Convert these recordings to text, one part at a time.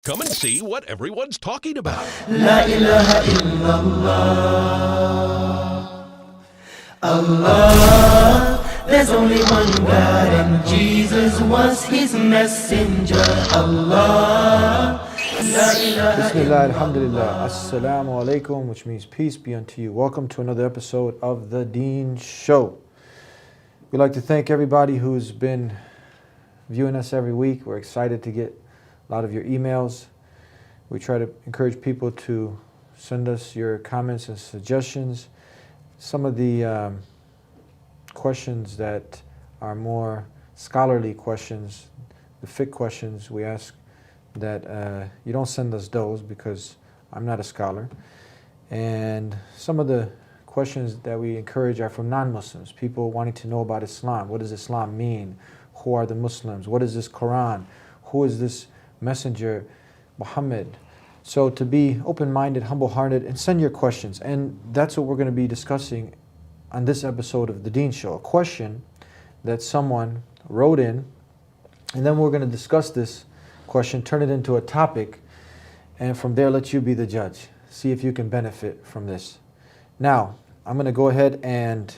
Come and see what everyone's talking about. La ilaha illallah. Allah, there's only one God and Jesus was his messenger. Allah, la ilaha Bismillah, alhamdulillah, assalamu alaikum, which means peace be unto you. Welcome to another episode of the Deen Show. We'd like to thank everybody who's been viewing us every week. We're excited to get a lot of your emails. We try to encourage people to send us your comments and suggestions. Some of the questions that are more scholarly questions, the fiqh questions, we ask that you don't send us those because I'm not a scholar. And some of the questions that we encourage are from non-Muslims, people wanting to know about Islam. What does Islam mean? Who are the Muslims? What is this Quran? Who is this messenger, Muhammad? So to be open-minded, humble-hearted, and send your questions. And that's what we're going to be discussing on this episode of the Deen Show. A question that someone wrote in, and then we're going to discuss this question, turn it into a topic, and from there let you be the judge. See if you can benefit from this. Now, I'm going to go ahead and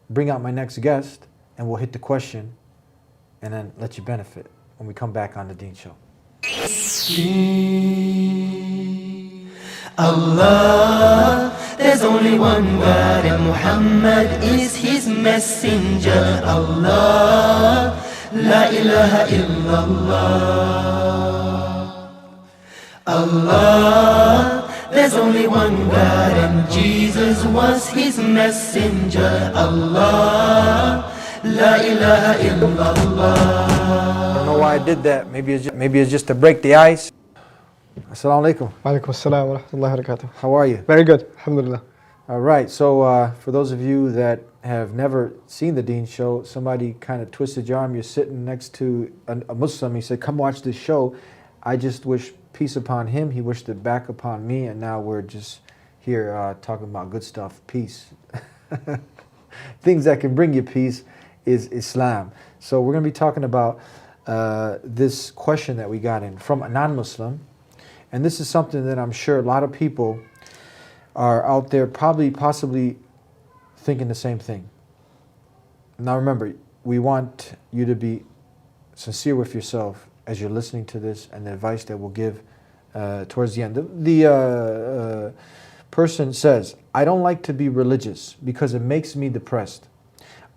bring out my next guest, and we'll hit the question, and then let you benefit when we come back on the Deen Show. Allah, there's only one God and Muhammad is his messenger. Allah, la ilaha illallah. Allah, there's only one God and Jesus was his messenger. Allah, la ilaha illallah. I don't know why I did that. Maybe it's just to break the ice. Assalamu alaikum. Walaikum assalam wa rahmatullahi wa barakatuh. How are you? Very good, alhamdulillah. All right. So for those of you that have never seen the Deen Show, somebody kind of twisted your arm. You're sitting next to a Muslim. He said, "Come watch this show." I just wish peace upon him. He wished it back upon me, and now we're just here talking about good stuff, peace. Things that can bring you peace is Islam. So we're going to be talking about this question that we got in from a non-Muslim. And this is something that I'm sure a lot of people are out there possibly thinking the same thing. Now remember, we want you to be sincere with yourself as you're listening to this and the advice that we'll give towards the end. The person says, "I don't like to be religious because it makes me depressed.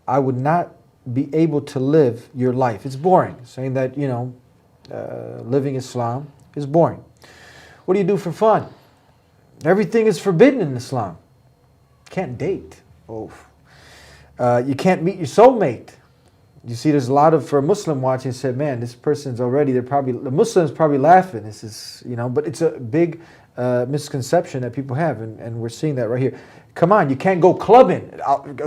I would not be able to live your life. It's boring." Saying that, living Islam is boring. What do you do for fun? Everything is forbidden in Islam. Can't date. Oh. You can't meet your soulmate. You see, there's a lot of, for a Muslim watching, said, "Man, this person's already, the Muslim's probably laughing." This is, but it's a big misconception that people have, and we're seeing that right here. Come on, you can't go clubbing.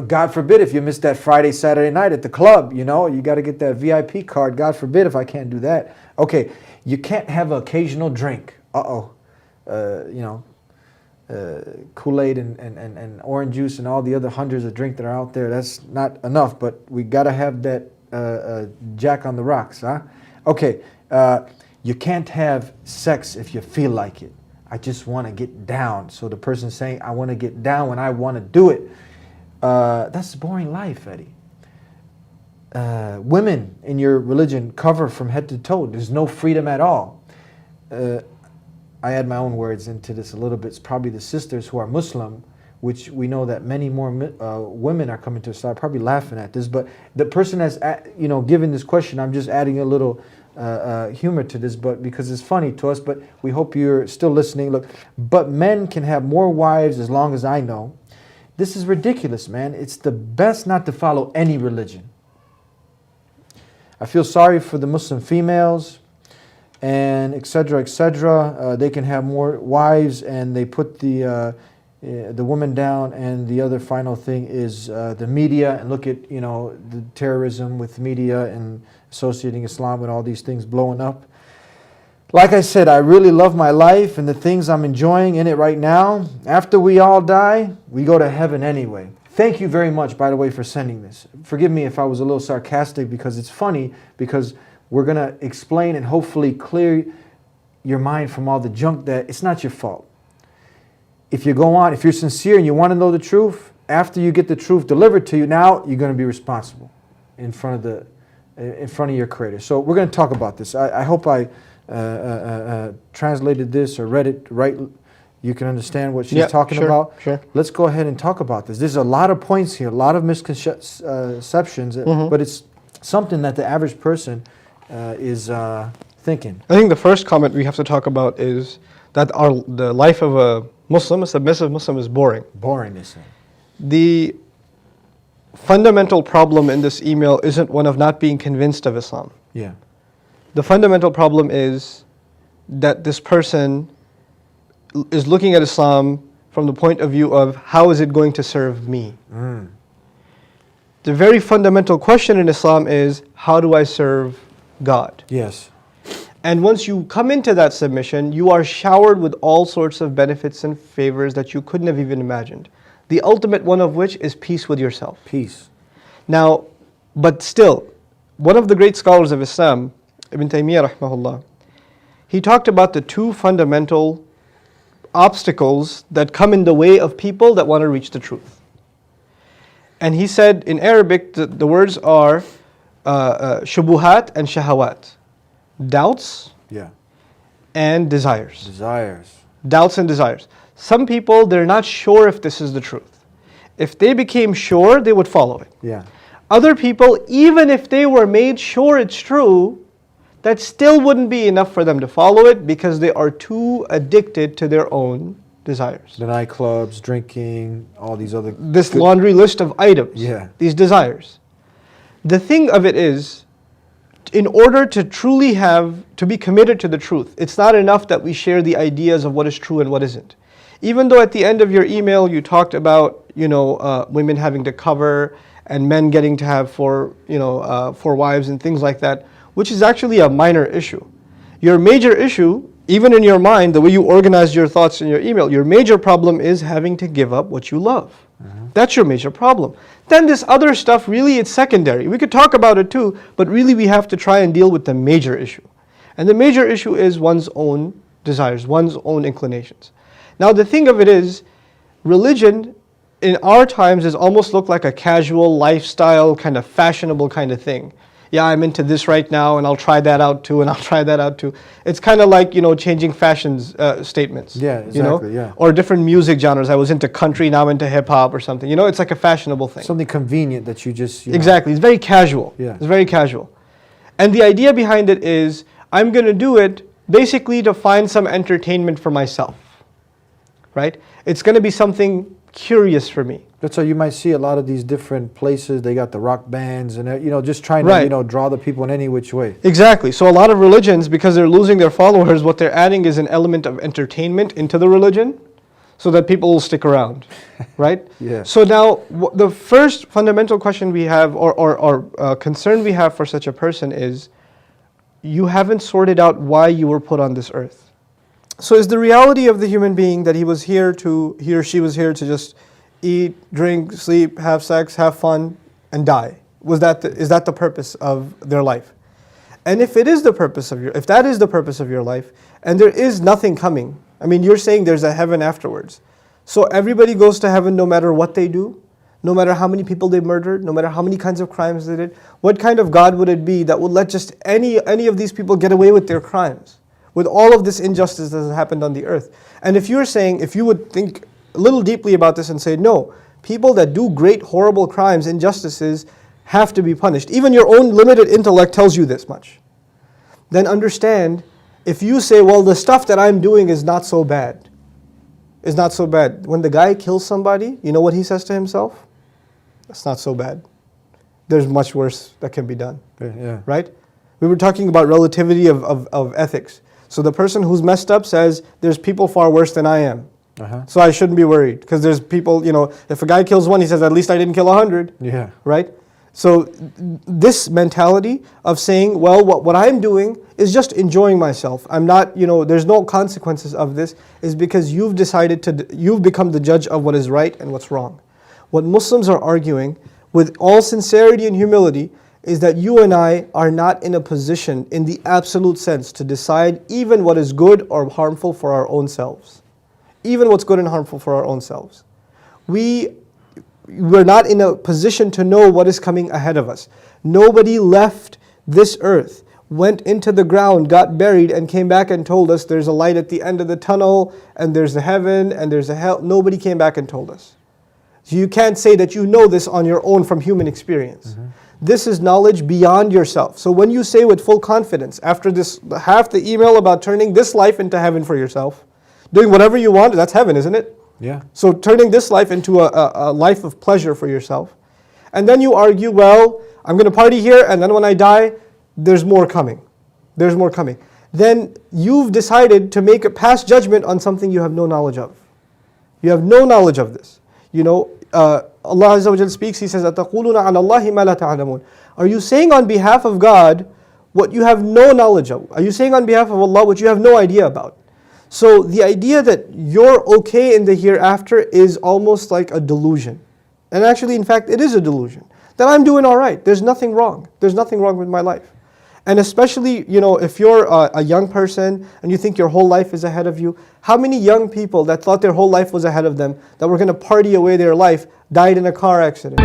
God forbid if you miss that Friday, Saturday night at the club, you got to get that VIP card. God forbid if I can't do that. Okay, you can't have an occasional drink. Kool-Aid and orange juice and all the other hundreds of drinks that are out there. That's not enough, but we got to have that Jack on the rocks, huh? Okay, you can't have sex if you feel like it. I just want to get down. So the person's saying, "I want to get down when I want to do it." That's a boring life, Eddie. Women in your religion cover from head to toe. There's no freedom at all. I add my own words into this a little bit. It's probably the sisters who are Muslim, which we know that many more women are coming to Islam, probably laughing at this. But the person that's given this question, I'm just adding a little humor to this, but because it's funny to us. But we hope you're still listening. Look, but men can have more wives as long as I know. This is ridiculous, man. It's the best not to follow any religion. I feel sorry for the Muslim females, and etc. etc. They can have more wives, and they put the woman down. And the other final thing is the media. And look at the terrorism with media and associating Islam with all these things blowing up. Like I said, I really love my life and the things I'm enjoying in it right now. After we all die, we go to heaven anyway. Thank you very much, by the way, for sending this. Forgive me if I was a little sarcastic, because it's funny, because we're going to explain and hopefully clear your mind from all the junk that it's not your fault. If you go on, if you're sincere and you want to know the truth, after you get the truth delivered to you, now you're going to be responsible in front of your Creator. So we're going to talk about this. I hope I translated this or read it right. You can understand what she's talking about. Sure. Let's go ahead and talk about this. There's a lot of points here, a lot of misconceptions, but it's something that the average person is thinking. I think the first comment we have to talk about is that the life of a Muslim, a submissive Muslim, is boring. Boring, they say. The fundamental problem in this email isn't one of not being convinced of Islam. Yeah. The fundamental problem is that this person is looking at Islam from the point of view of how is it going to serve me? The very fundamental question in Islam is, how do I serve God? Yes. And once you come into that submission, you are showered with all sorts of benefits and favors that you couldn't have even imagined. The ultimate one of which is peace with yourself. Peace. Now, but still, one of the great scholars of Islam, Ibn Taymiyyah rahmahullah, he talked about the two fundamental obstacles that come in the way of people that want to reach the truth. And he said in Arabic, the words are shubuhat and shahawat. Doubts and desires. Desires. Doubts and desires. Some people, they're not sure if this is the truth. If they became sure, they would follow it. Yeah. Other people, even if they were made sure it's true, that still wouldn't be enough for them to follow it because they are too addicted to their own desires. The nightclubs, drinking, all these other... This laundry list of items, these desires. The thing of it is, in order to truly be committed to the truth, it's not enough that we share the ideas of what is true and what isn't. Even though at the end of your email you talked about, women having to cover and men getting to have four wives and things like that, which is actually a minor issue. Your major issue, even in your mind, the way you organized your thoughts in your email, your major problem is having to give up what you love. That's your major problem. Then this other stuff, really it's secondary. We could talk about it too, but really we have to try and deal with the major issue. And the major issue is one's own desires, one's own inclinations. Now the thing of it is, religion in our times has almost looked like a casual lifestyle, kind of fashionable kind of thing. Yeah, I'm into this right now and I'll try that out too and I'll try that out too. It's kind of like, changing fashions statements. Yeah, exactly, yeah. Or different music genres. I was into country, now I'm into hip hop or something. It's like a fashionable thing. Something convenient that you just... Exactly, it's very casual. Yeah. It's very casual. And the idea behind it is, I'm going to do it basically to find some entertainment for myself. Right? It's going to be something curious for me. That's why you might see a lot of these different places. They got the rock bands and just trying to draw the people in any which way. Exactly. So a lot of religions, because they're losing their followers, what they're adding is an element of entertainment into the religion, so that people will stick around, right? Yeah. So now the first fundamental question we have, or concern we have for such a person is, you haven't sorted out why you were put on this earth. So is the reality of the human being that he or she was here to just eat, drink, sleep, have sex, have fun, and die? Is that the purpose of their life? And if that is the purpose of your life, and there is nothing coming, you're saying there's a heaven afterwards. So everybody goes to heaven no matter what they do, no matter how many people they murdered, no matter how many kinds of crimes they did. What kind of God would it be that would let just any of these people get away with their crimes, with all of this injustice that has happened on the earth? And if you would think a little deeply about this and say, no, people that do great, horrible crimes, injustices, have to be punished. Even your own limited intellect tells you this much. Then understand, if you say, well, the stuff that I'm doing is not so bad, when the guy kills somebody, you know what he says to himself? That's not so bad. There's much worse that can be done. Yeah. Right? We were talking about relativity of ethics. So the person who's messed up says, there's people far worse than I am. So I shouldn't be worried, because there's people, if a guy kills one, he says, at least I didn't kill 100. Yeah. Right? So this mentality of saying, well, what I'm doing is just enjoying myself. I'm not, there's no consequences of this, is because you've become the judge of what is right and what's wrong. What Muslims are arguing with all sincerity and humility is that you and I are not in a position in the absolute sense to decide even what is good or harmful for our own selves. Even what's good and harmful for our own selves. We're not in a position to know what is coming ahead of us. Nobody left this earth, went into the ground, got buried, and came back and told us there's a light at the end of the tunnel, and there's a heaven, and there's a hell. Nobody came back and told us. So you can't say that you know this on your own from human experience. This is knowledge beyond yourself. So when you say with full confidence, after this half the email about turning this life into heaven for yourself, doing whatever you want, that's heaven, isn't it? Yeah. So turning this life into a life of pleasure for yourself. And then you argue, well, I'm going to party here, and then when I die, there's more coming. There's more coming. Then you've decided to make a past judgment on something you have no knowledge of. You have no knowledge of this. You know, Allah Azza wa Jal speaks, He says, أَتَقُولُونَ عَلَى اللَّهِ مَا لَا تَعْلَمُونَ. Are you saying on behalf of God what you have no knowledge of? Are you saying on behalf of Allah what you have no idea about? So the idea that you're okay in the hereafter is almost like a delusion. And actually, in fact, it is a delusion. That I'm doing all right. There's nothing wrong. There's nothing wrong with my life. And especially, you know, if you're a young person and you think your whole life is ahead of you, how many young people that thought their whole life was ahead of them, that were going to party away their life, died in a car accident?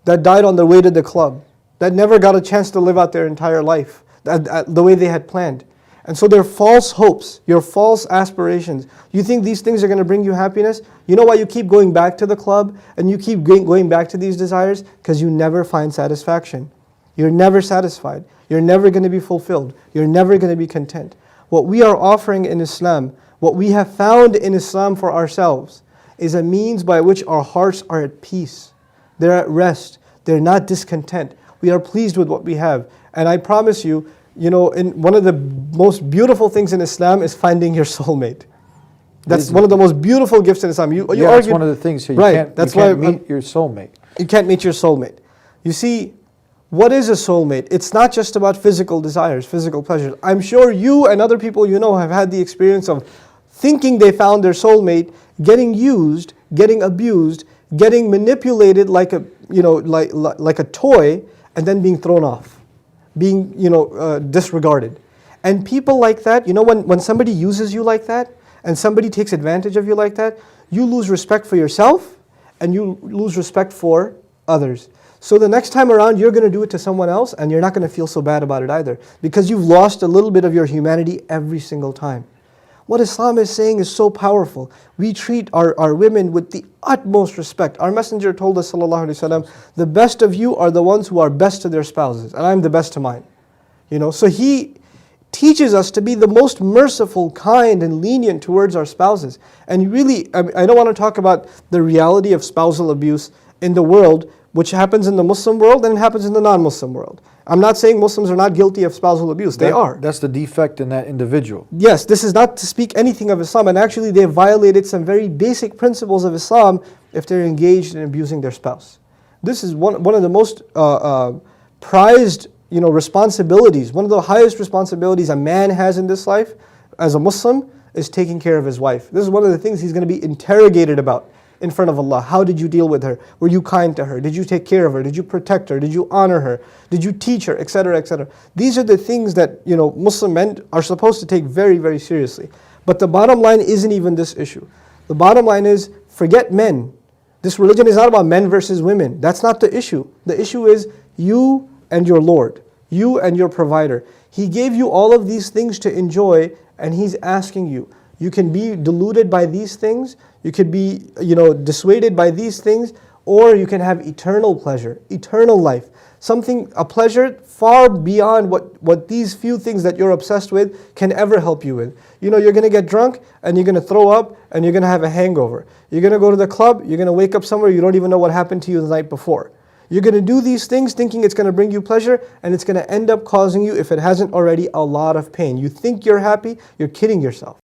That died on their way to the club, that never got a chance to live out their entire life the way they had planned. And so they're false hopes, your false aspirations. You think these things are going to bring you happiness? You know why you keep going back to the club and you keep going back to these desires? Because you never find satisfaction. You're never satisfied. You're never going to be fulfilled. You're never going to be content. What we are offering in Islam, what we have found in Islam for ourselves, is a means by which our hearts are at peace. They're at rest. They're not discontent. We are pleased with what we have. And I promise you, you know, one of the most beautiful things in Islam is finding your soulmate. That's one of the most beautiful gifts in Islam. You Yeah, that's one of the things here. You Right, can't, that's you can't why meet your soulmate. You can't meet your soulmate. You see, what is a soulmate? It's not just about physical desires, physical pleasures. I'm sure you and other people you know have had the experience of thinking they found their soulmate, getting used, getting abused, getting manipulated like a, you know, like a toy, and then being thrown off, being, you know, disregarded. And people like that, you know, when somebody uses you like that, and somebody takes advantage of you like that, you lose respect for yourself, and you lose respect for others. So the next time around, you're going to do it to someone else, and you're not going to feel so bad about it either, because you've lost a little bit of your humanity every single time. What Islam is saying is so powerful. We treat our women with the utmost respect. Our Messenger told us, sallallahu alaihi wasallam, the best of you are the ones who are best to their spouses, and I'm the best to mine. You know, so he teaches us to be the most merciful, kind, and lenient towards our spouses. And really, I don't want to talk about the reality of spousal abuse in the world, which happens in the Muslim world and it happens in the non-Muslim world. I'm not saying Muslims are not guilty of spousal abuse. They are. That's the defect in that individual. Yes, this is not to speak anything of Islam, and actually they have violated some very basic principles of Islam if they're engaged in abusing their spouse. This is one of the most prized, you know, responsibilities. One of the highest responsibilities a man has in this life as a Muslim is taking care of his wife. This is one of the things he's going to be interrogated about in front of Allah. How did you deal with her? Were you kind to her? Did you take care of her? Did you protect her? Did you honor her? Did you teach her? Etc., etc. These are the things that, you know, Muslim men are supposed to take very, very seriously. But the bottom line isn't even this issue. The bottom line is, forget men. This religion is not about men versus women. That's not the issue. The issue is you and your Lord, you and your provider. He gave you all of these things to enjoy, and He's asking you. You can be deluded by these things, you could be, you know, dissuaded by these things, or you can have eternal pleasure, eternal life. A pleasure far beyond what these few things that you're obsessed with can ever help you with. You know, you're going to get drunk, and you're going to throw up, and you're going to have a hangover. You're going to go to the club, you're going to wake up somewhere, you don't even know what happened to you the night before. You're going to do these things thinking it's going to bring you pleasure, and it's going to end up causing you, if it hasn't already, a lot of pain. You think you're happy, you're kidding yourself.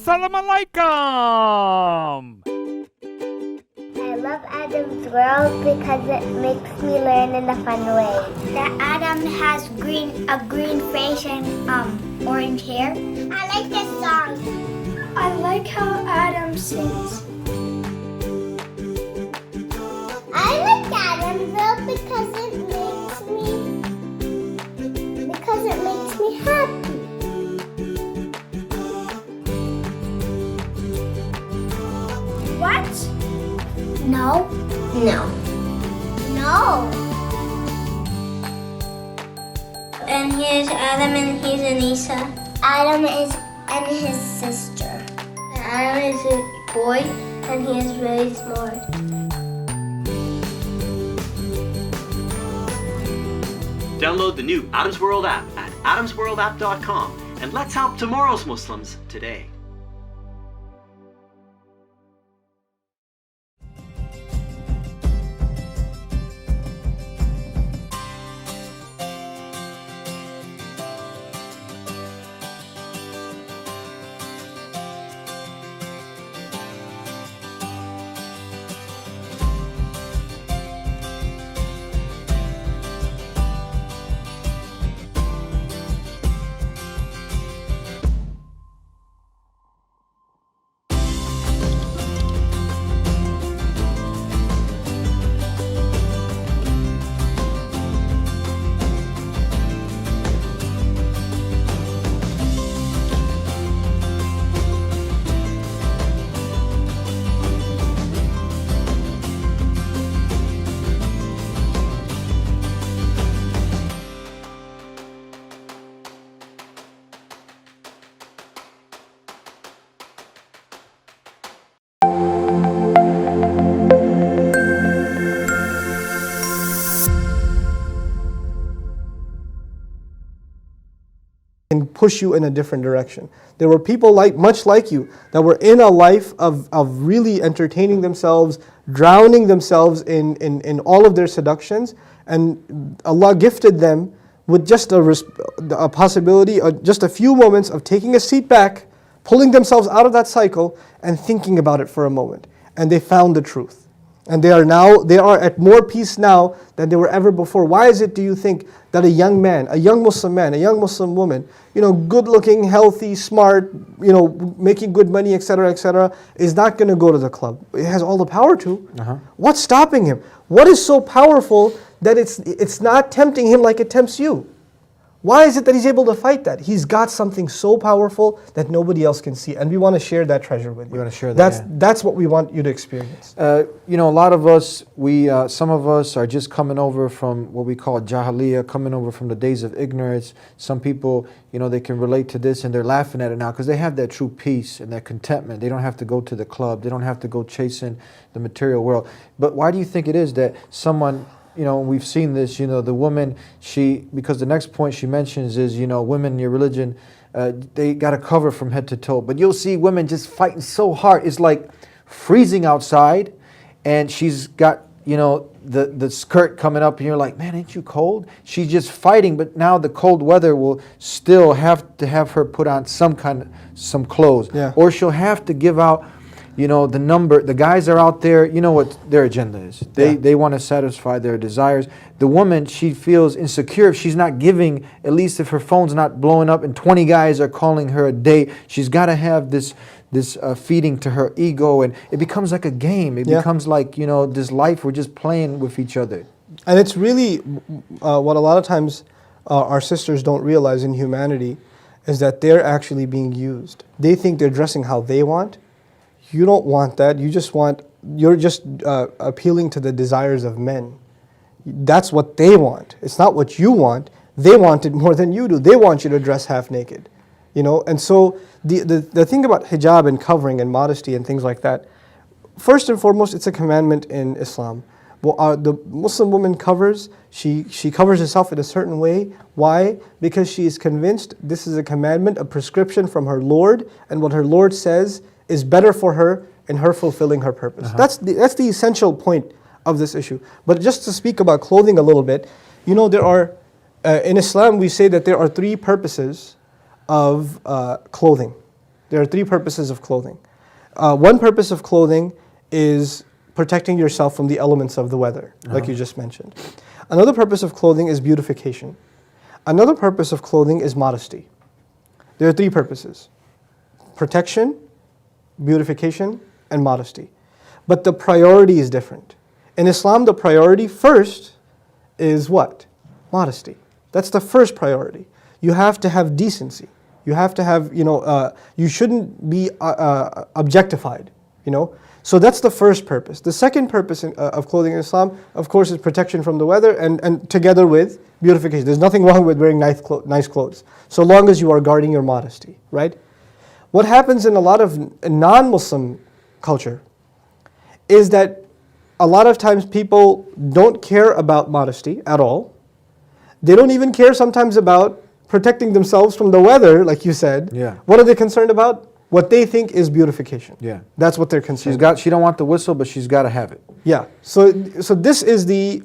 Assalamu alaikum! I love Adam's world because it makes me learn in a fun way. That Adam has a green face and orange hair. I like this song. I like how Adam sings. I like Adam's world because it makes me happy. What? No. No. No. And here's Adam and here's Anissa. Adam is and his sister. Adam is a boy and he is really smart. Download the new Adam's World app at adamsworldapp.com and let's help tomorrow's Muslims today. And push you in a different direction. There were people much like you that were in a life of really entertaining themselves, drowning themselves in all of their seductions, and Allah gifted them with just a possibility, just a few moments of taking a seat back, pulling themselves out of that cycle and thinking about it for a moment. And they found the truth. And they are at more peace now than they were ever before. Why is it, do you think, that a young man, a young Muslim man, a young Muslim woman, good looking, healthy, smart, making good money, etc., is not going to go to the club? It has all the power to. What's stopping him? What is so powerful that it's not tempting him like it tempts you? Why is it that he's able to fight that? He's got something so powerful that nobody else can see, and we want to share that treasure with you. We want to share that. That's what we want you to experience. A lot of us, some of us are just coming over from what we call jahiliyyah, coming over from the days of ignorance. Some people, they can relate to this and they're laughing at it now because they have that true peace and that contentment. They don't have to go to the club. They don't have to go chasing the material world. But why do you think it is that someone, we've seen this, the woman, because the next point she mentions is, women in your religion, they got to cover from head to toe. But you'll see women just fighting so hard. It's like freezing outside and she's got, the skirt coming up and you're like, man, ain't you cold? She's just fighting, but now the cold weather will still have to have her put on some clothes. Yeah. Or she'll have to give out, the number. The guys are out there, what their agenda is. They want to satisfy their desires. The woman, she feels insecure if she's not giving, at least if her phone's not blowing up and 20 guys are calling her a date. She's got to have this feeding to her ego, and it becomes like a game. It becomes like, this life we're just playing with each other. And it's really what a lot of times our sisters don't realize in humanity is that they're actually being used. They think they're dressing how they want. You don't want that. You're just appealing to the desires of men. That's what they want. It's not what you want. They want it more than you do. They want you to dress half naked. And so the thing about hijab and covering and modesty and things like that, first and foremost, it's a commandment in Islam. Well, the Muslim woman covers, she covers herself in a certain way. Why? Because she is convinced this is a commandment, a prescription from her Lord, and what her Lord says is better for her in her fulfilling her purpose. That's the essential point of this issue. But just to speak about clothing a little bit, there are, in Islam we say that there are three purposes of clothing. There are three purposes of clothing. One purpose of clothing is protecting yourself from the elements of the weather, like you just mentioned. Another purpose of clothing is beautification. Another purpose of clothing is modesty. There are three purposes: protection, beautification, and modesty. But the priority is different. In Islam, the priority first is what? Modesty. That's the first priority. You have to have decency. You have to have, you shouldn't be objectified, So that's the first purpose. The second purpose of clothing in Islam, of course, is protection from the weather and together with beautification. There's nothing wrong with wearing nice clothes, so long as you are guarding your modesty, right? What happens in a lot of non-Muslim culture is that a lot of times people don't care about modesty at all. They don't even care sometimes about protecting themselves from the weather, like you said. Yeah. What are they concerned about? What they think is beautification. Yeah. That's what they're concerned about. She don't want the whistle, but she's got to have it. Yeah. So this is the,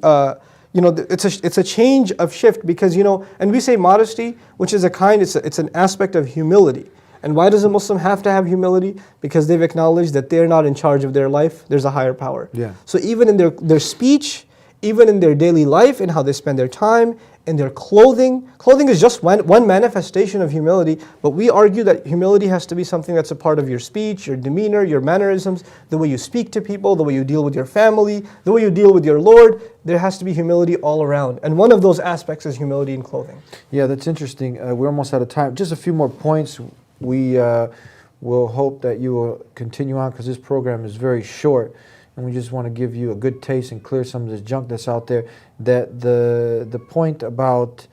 it's a change of shift because, and we say modesty, which is it's an aspect of humility. And why does a Muslim have to have humility? Because they've acknowledged that they're not in charge of their life. There's a higher power. Yeah. So even in their speech, even in their daily life and how they spend their time, in their clothing is just one manifestation of humility, but we argue that humility has to be something that's a part of your speech, your demeanor, your mannerisms, the way you speak to people, the way you deal with your family, the way you deal with your Lord. There has to be humility all around. And one of those aspects is humility in clothing. Yeah, that's interesting. We're almost out of time. Just a few more points. We will hope that you will continue on because this program is very short. And we just want to give you a good taste and clear some of this junk that's out there. That the point about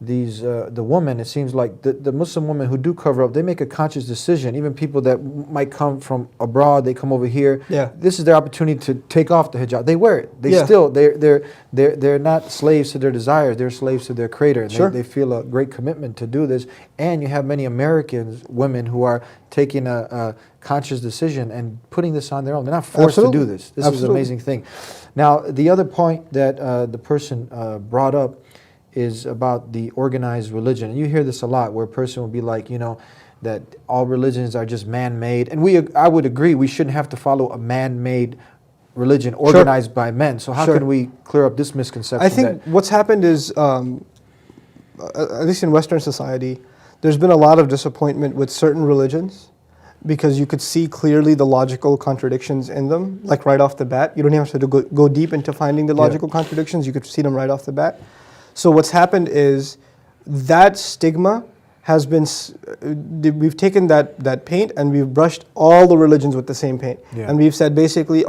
these the women, it seems like the Muslim women who do cover up, they make a conscious decision. Even people that might come from abroad, they come over here. Yeah. This is their opportunity to take off the hijab. They wear it. They're not slaves to their desires. They're slaves to their Creator. And Sure. they feel a great commitment to do this. And you have many American women who are taking a conscious decision and putting this on their own. They're not forced Absolutely. to do this. This is Absolutely. an amazing thing. Now, the other point that the person brought up is about the organized religion. And you hear this a lot where a person will be like, that all religions are just man-made. And I would agree, we shouldn't have to follow a man-made religion organized by men. So how can we clear up this misconception? I think what's happened is, at least in Western society, there's been a lot of disappointment with certain religions because you could see clearly the logical contradictions in them, like right off the bat. You don't even have to go deep into finding the logical contradictions. You could see them right off the bat. So what's happened is that stigma has been, we've taken that paint and we've brushed all the religions with the same paint. Yeah. And we've said basically,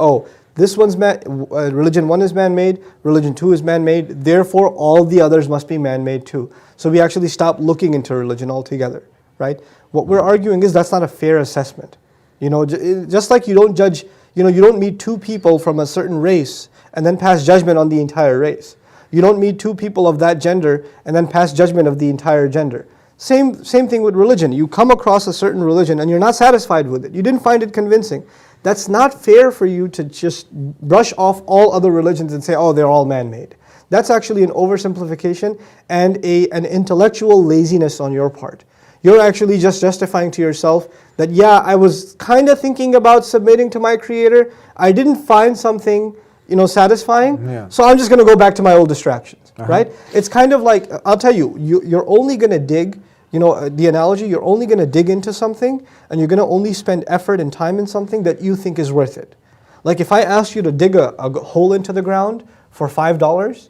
this one's religion 1 is man-made, religion 2 is man-made, therefore all the others must be man-made too. So we actually stopped looking into religion altogether, right? What we're arguing is that's not a fair assessment. Just like you don't judge, you don't meet two people from a certain race and then pass judgment on the entire race. You don't meet two people of that gender and then pass judgment of the entire gender. Same thing with religion. You come across a certain religion and you're not satisfied with it. You didn't find it convincing. That's not fair for you to just brush off all other religions and say, they're all man-made. That's actually an oversimplification and an intellectual laziness on your part. You're actually just justifying to yourself that, I was kind of thinking about submitting to my Creator. I didn't find something satisfying. So I'm just going to go back to my old distractions, right? It's kind of like, I'll tell you, you're only going to dig, the analogy, you're only going to dig into something and you're going to only spend effort and time in something that you think is worth it. Like if I asked you to dig a hole into the ground for $5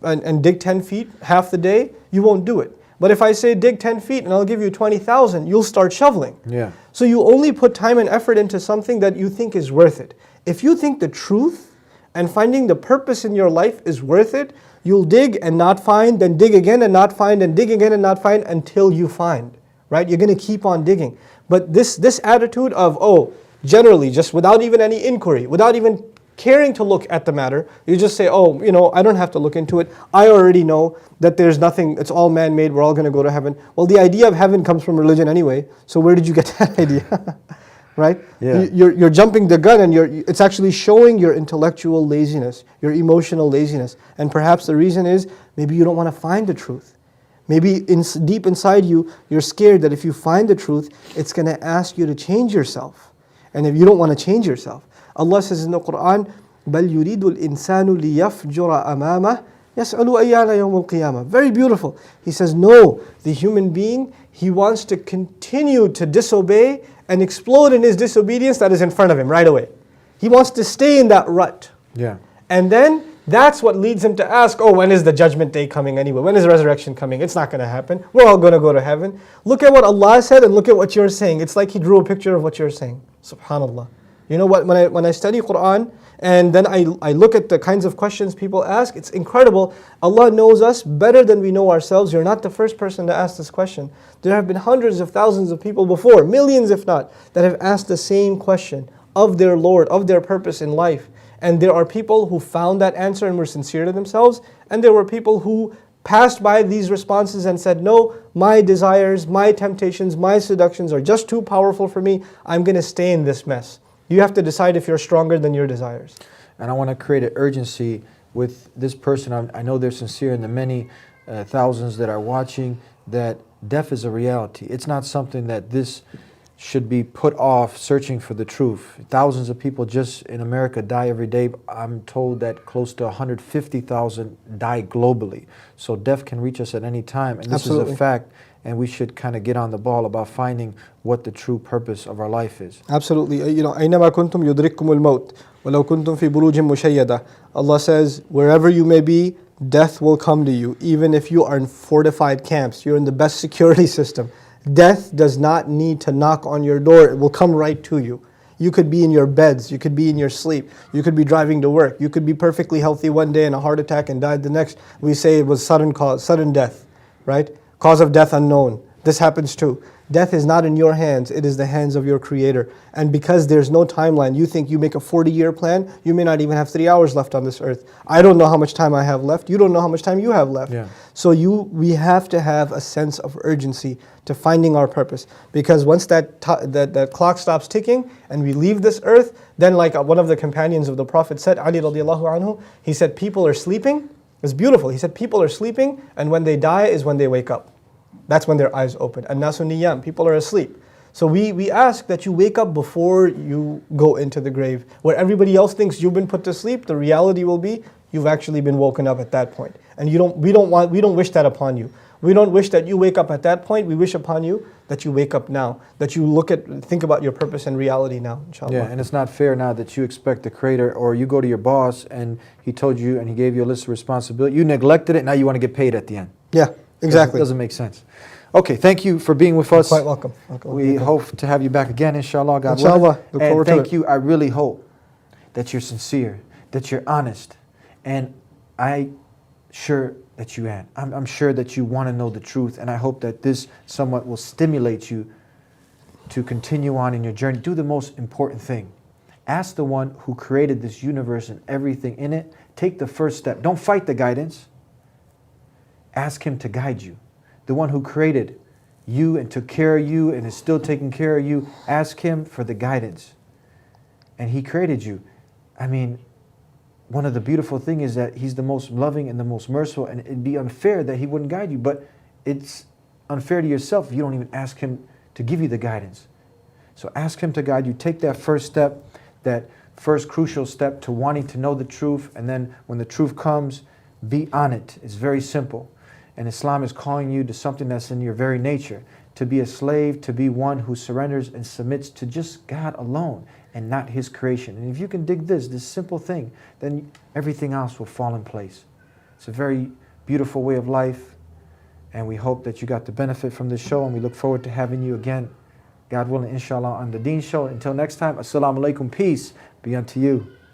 and dig 10 feet half the day, you won't do it. But if I say dig 10 feet and I'll give you 20,000, you'll start shoveling. Yeah. So you only put time and effort into something that you think is worth it. If you think the truth and finding the purpose in your life is worth it, you'll dig and not find, then dig again and not find, and dig again and not find until you find, right? You're going to keep on digging. But this attitude of, generally, just without even any inquiry, without even caring to look at the matter, you just say, I don't have to look into it. I already know that there's nothing, it's all man-made, we're all going to go to heaven. Well, the idea of heaven comes from religion anyway, so where did you get that idea? Right? Yeah. You're jumping the gun and it's actually showing your intellectual laziness, your emotional laziness. And perhaps the reason is maybe you don't want to find the truth. Maybe deep inside you, you're scared that if you find the truth, it's going to ask you to change yourself. And if you don't want to change yourself, Allah says in the Quran, بَلْ يُرِيدُ الْإِنسَانُ لِيَفْجُرَ أَمَامَهُ يَسْأَلُ أَيَّانَ يَوْمُ الْقِيَامَةِ. Very beautiful. He says, no, the human being, he wants to continue to disobey and explode in his disobedience that is in front of him right away. He wants to stay in that rut. Yeah. And then that's what leads him to ask, oh, when is the judgment day coming anyway? When is the resurrection coming? It's not going to happen. We're all going to go to heaven. Look at what Allah said and look at what you're saying. It's like He drew a picture of what you're saying. Subhanallah. You know what, when I study Quran and then I look at the kinds of questions people ask, it's incredible. Allah knows us better than we know ourselves. You're not the first person to ask this question. There have been hundreds of thousands of people before, millions if not, that have asked the same question of their Lord, of their purpose in life. And there are people who found that answer and were sincere to themselves. And there were people who passed by these responses and said, no, my desires, my temptations, my seductions are just too powerful for me. I'm going to stay in this mess. You have to decide if you're stronger than your desires. And I want to create an urgency with this person. I know they're sincere, and the many thousands that are watching, that death is a reality. It's not something that this should be put off searching for the truth. Thousands of people just in America die every day. I'm told that close to 150,000 die globally. So death can reach us at any time. And this Absolutely. is a fact. And we should kind of get on the ball about finding what the true purpose of our life is. Absolutely. You know, أينما كنتم يدرككم الموت ولو كنتم في بروج مشيدة. Allah says, wherever you may be, death will come to you. Even if you are in fortified camps, you're in the best security system. Death does not need to knock on your door. It will come right to you. You could be in your beds. You could be in your sleep. You could be driving to work. You could be perfectly healthy one day and a heart attack and died the next. We say it was sudden death, right? Cause of death unknown. This happens too. Death is not in your hands, it is the hands of your Creator. And because there's no timeline, you think you make a 40-year plan, you may not even have 3 hours left on this earth. I don't know how much time I have left, you don't know how much time you have left. Yeah. So we have to have a sense of urgency to finding our purpose. Because once that clock stops ticking and we leave this earth, then like one of the companions of the Prophet said, Ali radiallahu anhu, he said people are sleeping. It's beautiful. He said people are sleeping and when they die is when they wake up. That's when their eyes open. An-nasu niyam, people are asleep. So we ask that you wake up before you go into the grave. Where everybody else thinks you've been put to sleep, the reality will be you've actually been woken up at that point. And we don't wish that upon you. We don't wish that you wake up at that point. We wish upon you that you wake up now. That you think about your purpose and reality now, inshallah. Yeah, and it's not fair now that you expect the Creator, or you go to your boss and he told you and he gave you a list of responsibility. You neglected it, now you want to get paid at the end. Yeah, exactly. It doesn't make sense. Okay, thank you for being with us. Quite welcome. We hope to have you back again, inshallah, God Inshallah. willing. Look And forward to thank it. you. I really hope that you're sincere, that you're honest, and I'm sure that you want to know the truth, and I hope that this somewhat will stimulate you to continue on in your journey. Do the most important thing. Ask the one who created this universe and everything in it. Take the first step. Don't fight the guidance. Ask Him to guide you. The one who created you and took care of you and is still taking care of you, ask Him for the guidance. And He created you. I mean, one of the beautiful things is that He's the most loving and the most merciful, and it'd be unfair that He wouldn't guide you, but it's unfair to yourself if you don't even ask Him to give you the guidance. So ask Him to guide you. Take that first step, that first crucial step to wanting to know the truth, and then when the truth comes, be on it. It's very simple. And Islam is calling you to something that's in your very nature, to be a slave, to be one who surrenders and submits to just God alone and not His creation. And if you can dig this simple thing, then everything else will fall in place. It's a very beautiful way of life, and we hope that you got the benefit from this show, and we look forward to having you again, God willing, inshallah, on the Deen Show. Until next time, assalamu alaikum, peace be unto you.